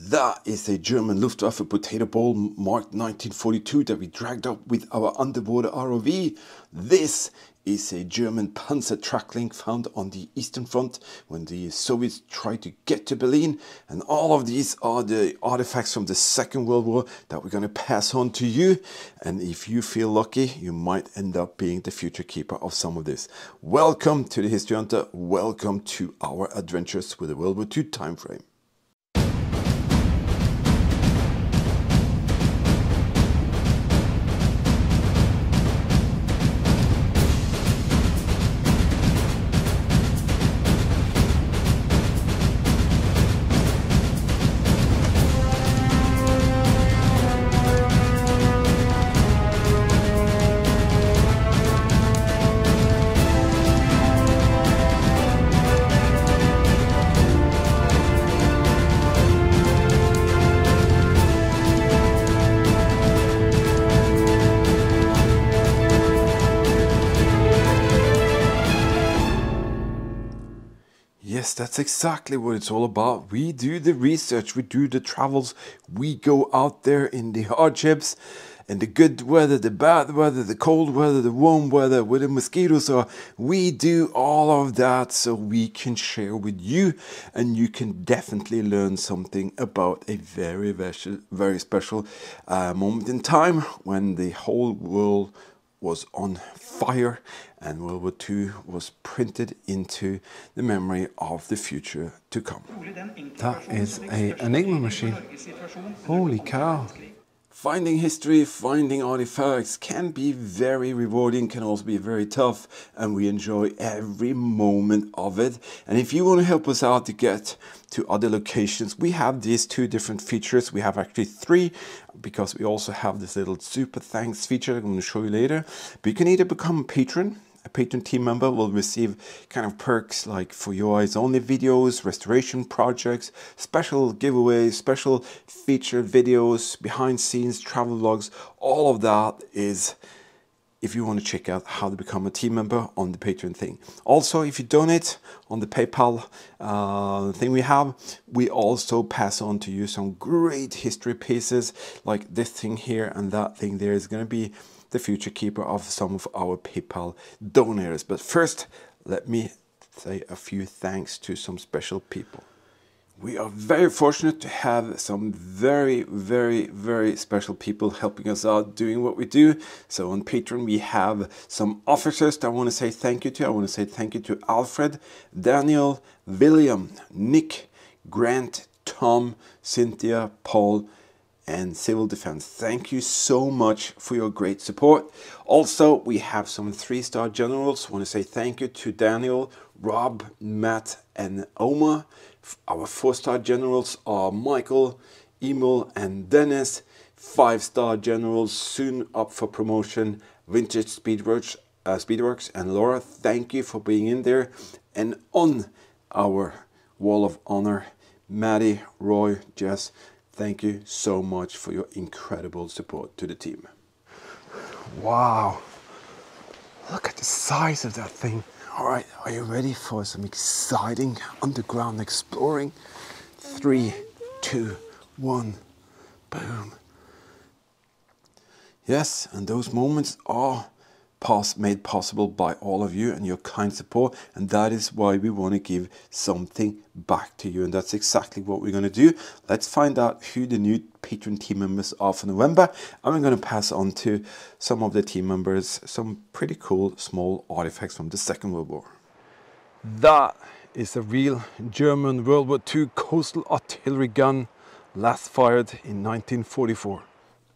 That is a German Luftwaffe potato ball marked 1942 that we dragged up with our underwater ROV. This is a German Panzer Tracklink found on the Eastern Front when the Soviets tried to get to Berlin. And all of these are the artifacts from the Second World War that we're going to pass on to you. And if you feel lucky, you might end up being the future keeper of some of this. Welcome to the History Hunter. Welcome to our adventures with the World War II time frame. Yes, that's exactly what it's all about. We do the research, we do the travels, we go out there in the hardships and the good weather, the bad weather, the cold weather, the warm weather, where the mosquitoes are. We do all of that so we can share with you, and you can definitely learn something about a very special moment in time when the whole world was on fire and World War II was printed into the memory of the future to come. That is an Enigma machine. Holy cow. Finding history, finding artifacts can be very rewarding, can also be very tough, and we enjoy every moment of it. And if you want to help us out to get to other locations, we have these two different features. We have actually three, because we also have this little super thanks feature I'm going to show you later. But you can either become a patron. A patron team member will receive kind of perks like for your eyes only videos, restoration projects, special giveaways, special featured videos, behind scenes, travel vlogs. All of that is if you want to check out how to become a team member on the Patreon thing. Also, if you donate on the PayPal thing we also pass on to you some great history pieces like this thing here, and that thing there is going to be the future keeper of some of our PayPal donors. But first, let me say a few thanks to some special people. We are very fortunate to have some very special people helping us out doing what we do. So on Patreon we have some officers that I want to say thank you to. I want to say thank you to Alfred, Daniel, William, Nick, Grant, Tom, Cynthia, Paul, and Civil Defense. Thank you so much for your great support. Also, we have some 3-star generals. I want to say thank you to Daniel, Rob, Matt, and Oma. Our 4-star generals are Michael, Emil, and Dennis. 5-star generals soon up for promotion, Vintage Speedworks, and Laura. Thank you for being in there. And on our wall of honor, Maddie, Roy, Jess. Thank you so much for your incredible support to the team. Wow. Look at the size of that thing. All right, are you ready for some exciting underground exploring? 3, 2, 1, boom. Yes, and those moments are made possible by all of you and your kind support, and that is why we want to give something back to you, and that's exactly what we're going to do. Let's find out who the new Patreon team members are for November, and we're going to pass on to some of the team members some pretty cool small artifacts from the Second World War. That is a real German World War II coastal artillery gun, last fired in 1944.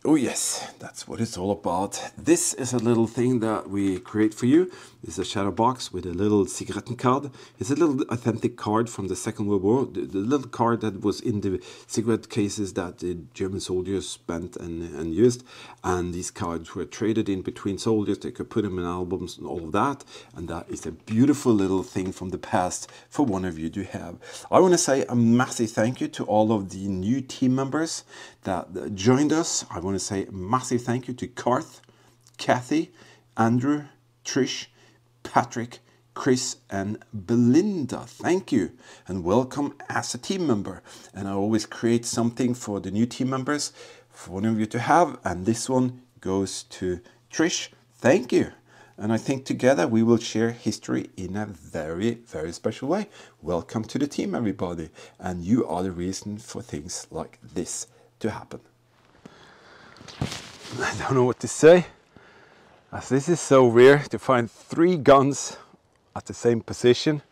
Oh yes, that's what it's all about. This is a little thing that we create for you. This is a shadow box with a little Zigarettencard. It's a little authentic card from the Second World War. The little card that was in the cigarette cases that the German soldiers spent and used. And these cards were traded in between soldiers. They could put them in albums and all of that. And that is a beautiful little thing from the past for one of you to have. I want to say a massive thank you to all of the new team members that joined us. I want to say a massive thank you to Karth, Kathy, Andrew, Trish, Patrick, Chris and Belinda. Thank you and welcome as a team member. And I always create something for the new team members for one of you to have, and this one goes to Trish. Thank you. And I think together we will share history in a very, very special way. Welcome to the team, everybody. And you are the reason for things like this to happen. I don't know what to say, as this is so rare to find 3 guns at the same position.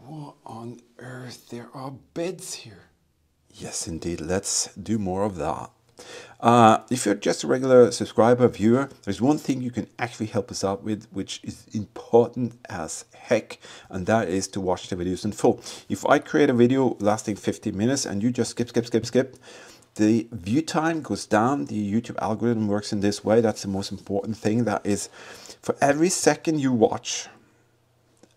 What on earth? There are beds here. Yes, indeed. Let's do more of that. If you're just a regular subscriber, viewer, there's one thing you can actually help us out with, which is important as heck, and that is to watch the videos in full. If I create a video lasting 15 minutes and you just skip, the view time goes down. The YouTube algorithm works in this way. That's the most important thing. That is, for every second you watch,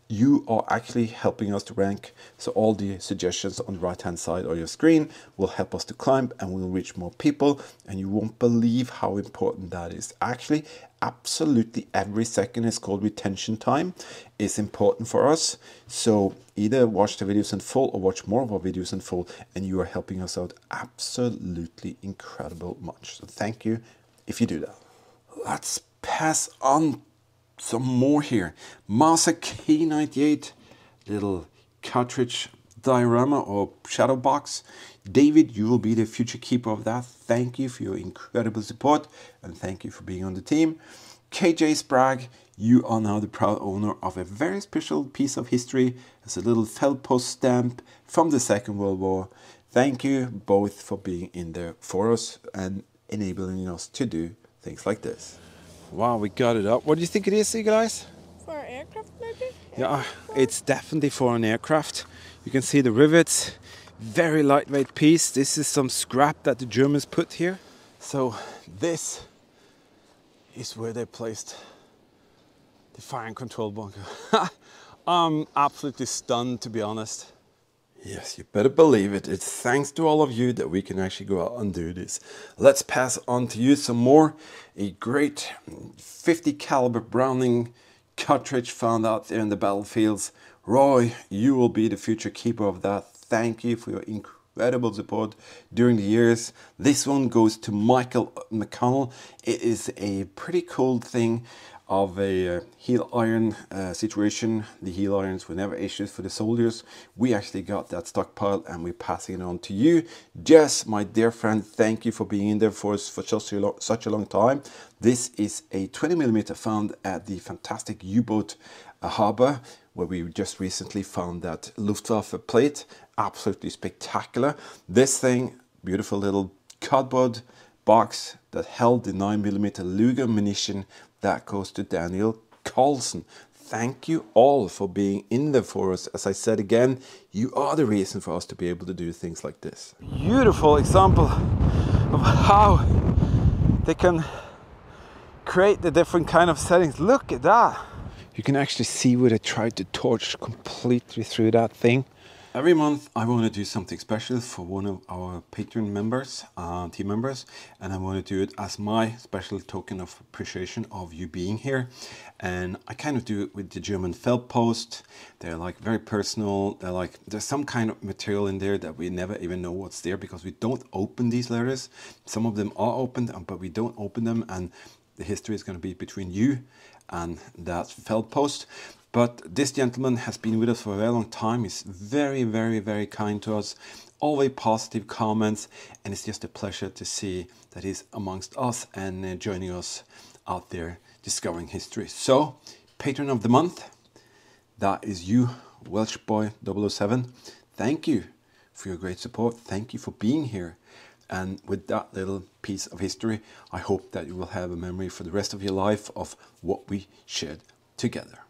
you are actually helping us to rank. So all the suggestions on the right hand side of your screen will help us to climb, and we'll reach more people, and you won't believe how important that is. Actually, absolutely every second is called retention time. It's important for us. So either watch the videos in full or watch more of our videos in full, and you are helping us out absolutely incredible much. So thank you if you do that. Let's pass on some more here. Masa K98, little cartridge diorama or shadow box. David, you will be the future keeper of that. Thank you for your incredible support, and thank you for being on the team. KJ Sprague, you are now the proud owner of a very special piece of history. It's a little felt post stamp from the Second World War. Thank you both for being in there for us and enabling us to do things like this. Wow, we got it up. What do you think it is, you guys? For an aircraft, maybe? Yeah, it's definitely for an aircraft. You can see the rivets. Very lightweight piece. This is some scrap that the Germans put here. So this is where they placed the fire and control bunker. I'm absolutely stunned, to be honest. Yes, you better believe it. It's thanks to all of you that we can actually go out and do this. Let's pass on to you some more. A great 50 caliber Browning cartridge found out there in the battlefields. Roy, you will be the future keeper of that. Thank you for your incredible support during the years. This one goes to Michael McConnell. It is a pretty cool thing of a heel iron situation. The heel irons were never issues for the soldiers. We actually got that stockpile and we're passing it on to you. Jess, my dear friend, thank you for being in there for us for such a long time. This is a 20mm found at the fantastic U-boat harbor, where we just recently found that Luftwaffe plate. Absolutely spectacular. This thing, beautiful little cardboard box that held the 9mm Luger munition. That goes to Daniel Carlson. Thank you all for being in there for us. As I said again, you are the reason for us to be able to do things like this. Beautiful example of how they can create the different kind of settings. Look at that. You can actually see where they tried to torch completely through that thing. Every month I want to do something special for one of our Patreon members, team members, and I want to do it as my special token of appreciation of you being here. And I kind of do it with the German felt post. They're like very personal. They're like, there's some kind of material in there that we never even know what's there because we don't open these letters. Some of them are opened, but we don't open them, and the history is going to be between you and that felt post. But this gentleman has been with us for a very long time. He's very, very, very kind to us. Always positive comments. And it's just a pleasure to see that he's amongst us and joining us out there discovering history. So, Patron of the Month, that is you, Welsh Boy 007. Thank you for your great support. Thank you for being here. And with that little piece of history, I hope that you will have a memory for the rest of your life of what we shared together.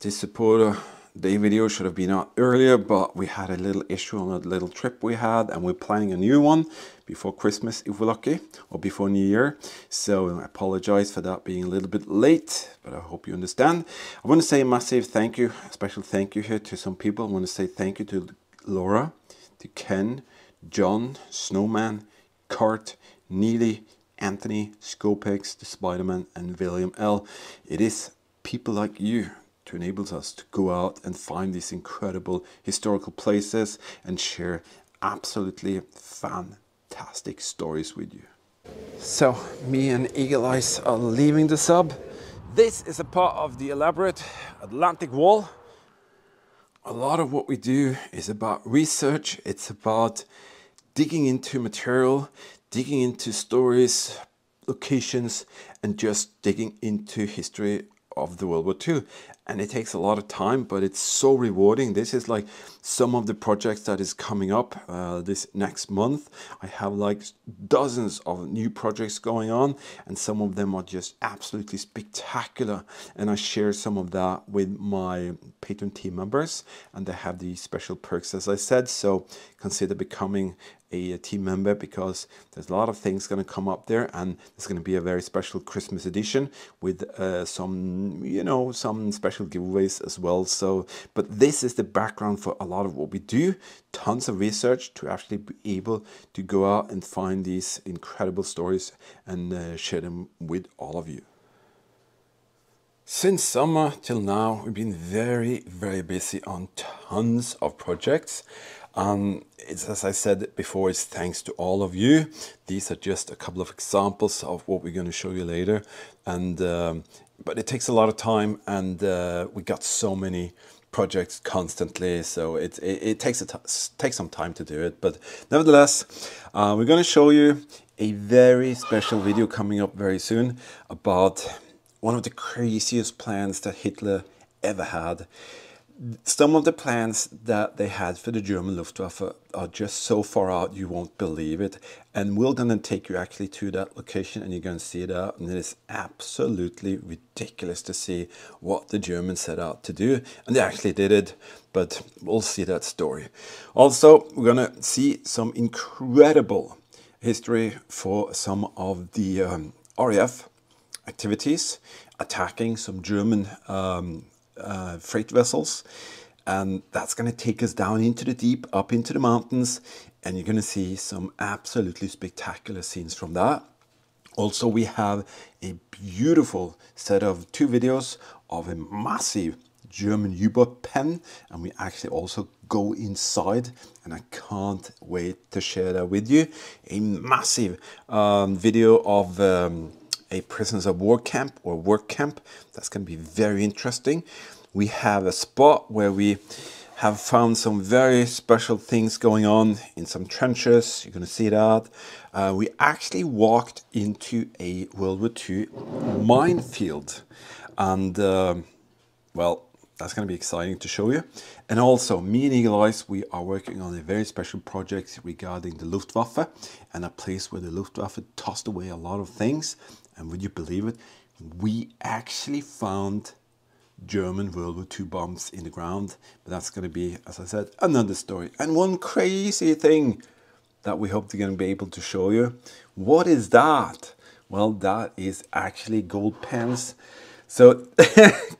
This supporter day video should have been out earlier, but we had a little issue on a little trip we had, and we're planning a new one before Christmas if we're lucky, or before New Year. So I apologize for that being a little bit late, but I hope you understand. I want to say a massive thank you, a special thank you here to some people. I want to say thank you to Laura, to Ken, John, Snowman, Kurt, Neely, Anthony, Scopex, the Spider-Man, and William L. It is people like you to enable us to go out and find these incredible historical places and share absolutely fantastic stories with you. So me and Eagle Eyes are leaving the sub. This is a part of the elaborate Atlantic Wall. A lot of what we do is about research. It's about digging into material, digging into stories, locations, and just digging into history of the World War II. And it takes a lot of time, but it's so rewarding. This is like some of the projects that is coming up this next month. I have like dozens of new projects going on, and some of them are just absolutely spectacular. And I share some of that with my Patreon team members, and they have these special perks, as I said. So consider becoming a team member, because there's a lot of things going to come up there, and there's going to be a very special Christmas edition with some, you know, some special giveaways as well. So, but this is the background for a lot of what we do. Tons of research to actually be able to go out and find these incredible stories and share them with all of you. Since summer till now, we've been very, very busy on tons of projects. It's, as I said before, it's thanks to all of you. These are just a couple of examples of what we're going to show you later. And but it takes a lot of time, and we got so many projects constantly, so it takes some time to do it. But nevertheless, we're going to show you a very special video coming up very soon about one of the craziest plans that Hitler ever had. Some of the plans that they had for the German Luftwaffe are just so far out you won't believe it. And we're going to take you actually to that location, and you're going to see that. And it is absolutely ridiculous to see what the Germans set out to do. And they actually did it, but we'll see that story. Also, we're going to see some incredible history for some of the RAF activities, attacking some German freight vessels, and that's going to take us down into the deep, up into the mountains, and you're going to see some absolutely spectacular scenes from that. Also, we have a beautiful set of 2 videos of a massive German U-boat pen, and we actually also go inside, and I can't wait to share that with you. A massive video of a prisoners of war camp or work camp. That's going to be very interesting. We have a spot where we have found some very special things going on in some trenches. You're going to see that. We actually walked into a World War II minefield, and well, that's going to be exciting to show you. And also, me and Eagle Eyes, we are working on a very special project regarding the Luftwaffe, and a place where the Luftwaffe tossed away a lot of things. And would you believe it? We actually found German World War II bombs in the ground. But that's going to be, as I said, another story. And one crazy thing that we hope to going to be able to show you. What is that? Well, that is actually gold pens. So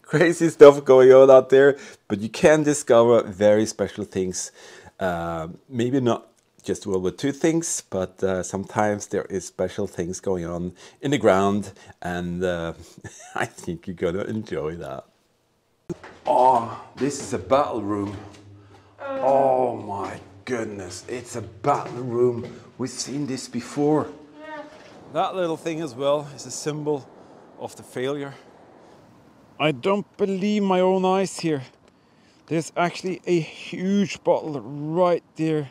crazy stuff going on out there, but you can discover very special things. Maybe not just World War II things, but sometimes there is special things going on in the ground, and I think you're gonna enjoy that. Oh, this is a battle room. Oh my goodness, it's a battle room. We've seen this before. That little thing as well is a symbol of the failure. I don't believe my own eyes here. There's actually a huge bottle right there.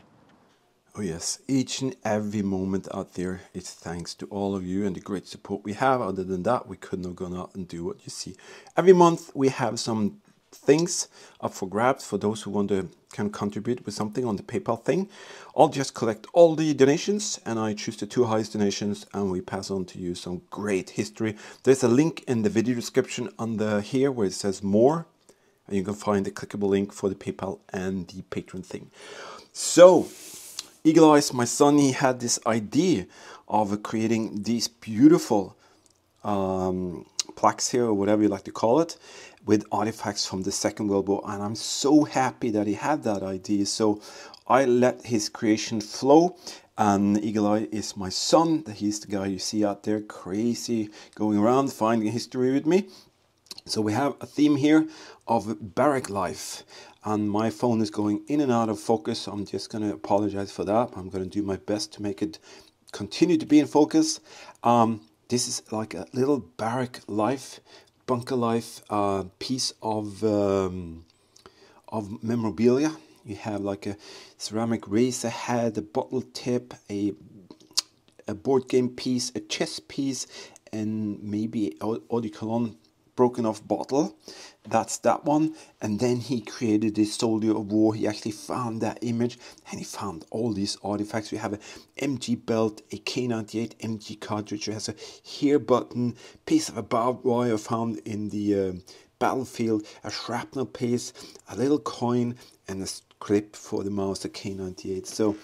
Oh yes, each and every moment out there is thanks to all of you and the great support we have. Other than that, we couldn't have gone out and do what you see. Every month we have some things up for grabs for those who want to can contribute with something on the PayPal thing. I'll just collect all the donations, and I choose the 2 highest donations, and we pass on to you some great history. There's a link in the video description under here where it says more, and you can find the clickable link for the PayPal and the Patreon thing. So Eagle Eyes, my son, he had this idea of creating these beautiful plaques here, or whatever you like to call it, with artifacts from the Second World War, and I'm so happy that he had that idea. So I let his creation flow, And Eagle Eye is my son. He's the guy you see out there crazy going around finding history with me. So we have a theme here of barrack life, and my phone is going in and out of focus. I'm just going to apologize for that. I'm going to do my best to make it continue to be in focus. This is like a little barrack life, bunker life piece of memorabilia. You have like a ceramic razor head, a bottle tip, a board game piece, a chess piece, and maybe eau de cologne broken off bottle. That's that one. And then he created this soldier of war. He actually found that image and he found all these artifacts. We have a MG belt, a K98 MG cartridge. It has a here button, piece of a barbed wire found in the battlefield, a shrapnel piece, a little coin, and a clip for the mouse, the K98. So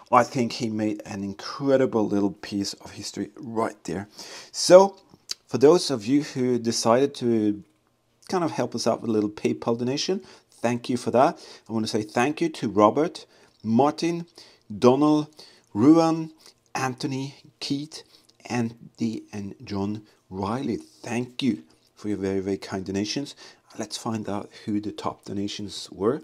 I think he made an incredible little piece of history right there. So for those of you who decided to kind of help us out with a little PayPal donation, thank you for that. I want to say thank you to Robert, Martin, Donald, Ruan, Anthony, Keith, Andy, and John Riley. Thank you for your very, very kind donations. Let's find out who the top donations were.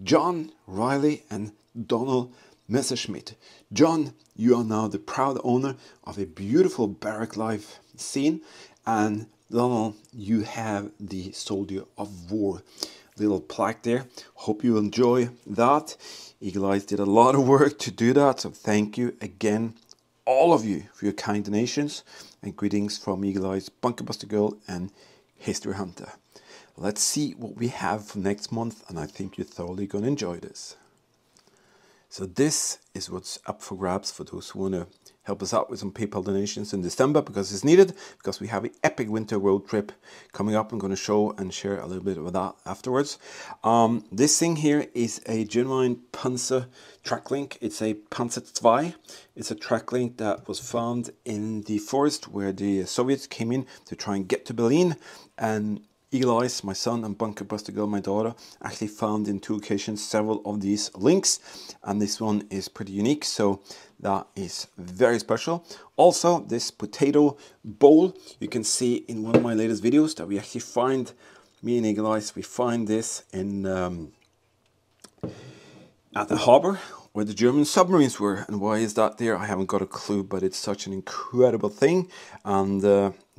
John Riley and Donald Messerschmidt. John, you are now the proud owner of a beautiful barrack life scene, and Donald, you have the Soldier of War little plaque there. Hope you enjoy that. Eagle Eyes did a lot of work to do that, so thank you again, all of you, for your kind donations, and greetings from Eagle Eyes, Bunker Buster Girl, and History Hunter. Let's see what we have for next month, and I think you're thoroughly going to enjoy this. So this is what's up for grabs for those who want to help us out with some PayPal donations in December, because it's needed, because we have an epic winter road trip coming up. I'm going to show and share a little bit of that afterwards. This thing here is a genuine Panzer track link. It's a Panzer II. It's a track link that was found in the forest where the Soviets came in to try and get to Berlin, and Eagle Eyes, my son, and Bunker Buster Girl, my daughter, actually found in 2 occasions several of these links, and this one is pretty unique, so that is very special. Also, this potato bowl, you can see in one of my latest videos that we actually find, me and Eagle Eyes, we find this in at the harbor where the German submarines were. And why is that there? I haven't got a clue, but it's such an incredible thing, and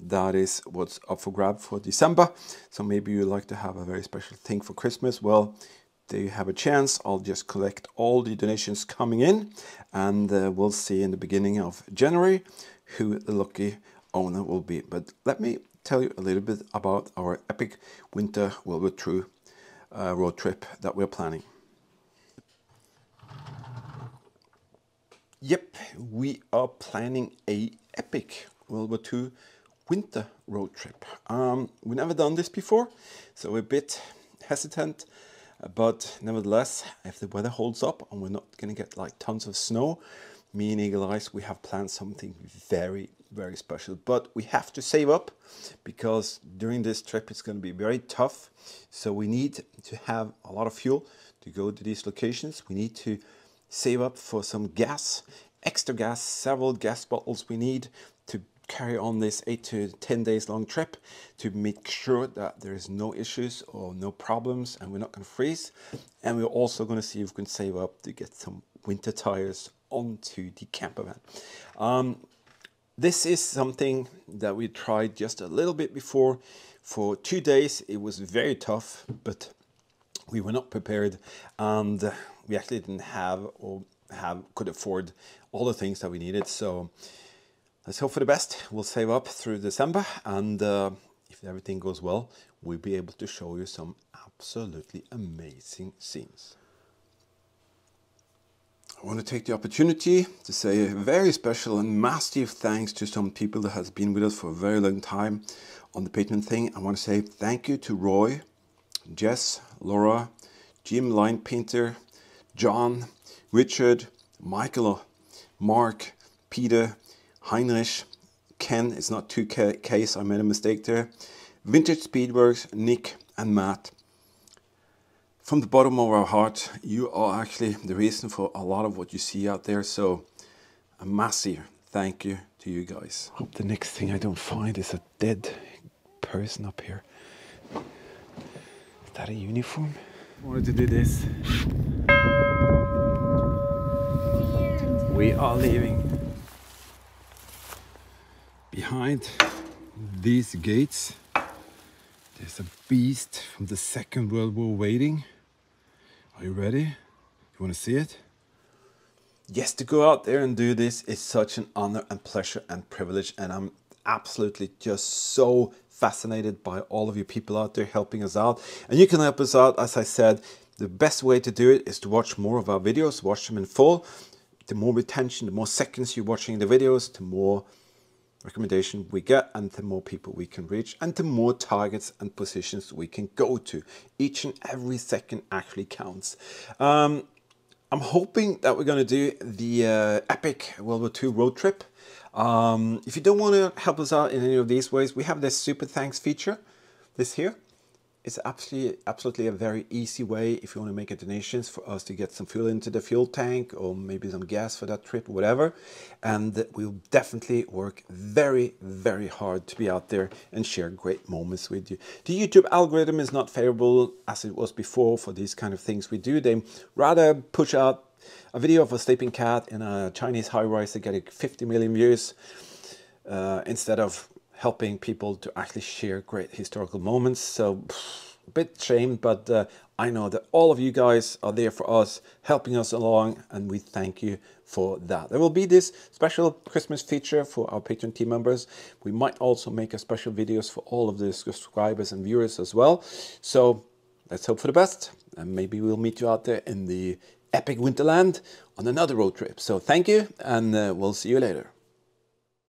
that is what's up for grab for December. So maybe you like to have a very special thing for Christmas. Well, there you have a chance. I'll just collect all the donations coming in, and we'll see in the beginning of January who the lucky owner will be. But let me tell you a little bit about our epic winter World War II road trip that we're planning. Yep, we are planning a epic World War II winter road trip. We've never done this before, so we're a bit hesitant, but nevertheless, if the weather holds up and we're not going to get like tons of snow, me and Eagle Eyes, we have planned something very, very special. But we have to save up, because during this trip it's going to be very tough. So we need to have a lot of fuel to go to these locations. We need to save up for some gas, extra gas, several gas bottles we need to carry on this 8 to 10 days long trip, to make sure that there is no issues or no problems and we're not going to freeze. And we're also going to see if we can save up to get some winter tires onto the camper van. This is something that we tried just a little bit before. For 2 days it was very tough, but we were not prepared, and we actually didn't have or could afford all the things that we needed. So let's hope for the best. We'll save up through December, and if everything goes well, we'll be able to show you some absolutely amazing scenes. I want to take the opportunity to say a very special and massive thanks to some people that has been with us for a very long time on the Patreon thing. I want to say thank you to Roy, Jess, Laura, Jim Line Painter, John, Richard, Michael, Mark, Peter, Heinrich, Ken, it's not 2Ks, I made a mistake there, Vintage Speedworks, Nick and Matt, From the bottom of our heart, you are actually the reason for a lot of what you see out there. So a massive thank you to you guys. Hope the next thing I don't find is a dead person up here. Is that a uniform? I wanted to do this. We are leaving. Behind these gates, there's a beast from the Second World War waiting. Are you ready? You want to see it? Yes, to go out there and do this is such an honor and pleasure and privilege, and I'm absolutely just so fascinated by all of you people out there helping us out. And you can help us out, as I said, the best way to do it is to watch more of our videos, watch them in full. The more retention, the more seconds you're watching the videos, the more recommendation we get, and the more people we can reach, and the more targets and positions we can go to. Each and every second actually counts. I'm hoping that we're going to do the epic World War II road trip. If you don't want to help us out in any of these ways, we have this super thanks feature. This here is absolutely a very easy way if you want to make a donations for us to get some fuel into the fuel tank, or maybe some gas for that trip or whatever. And we'll definitely work very, very hard to be out there and share great moments with you. The YouTube algorithm is not favorable as it was before for these kind of things we do. They rather push out a video of a sleeping cat in a Chinese high-rise to get 50 million views instead of helping people to actually share great historical moments. So a bit shame, but I know that all of you guys are there for us, helping us along, and we thank you for that. There will be this special Christmas feature for our Patreon team members. We might also make a special videos for all of the subscribers and viewers as well. So let's hope for the best, and maybe we'll meet you out there in the epic Winterland on another road trip. So thank you, and we'll see you later.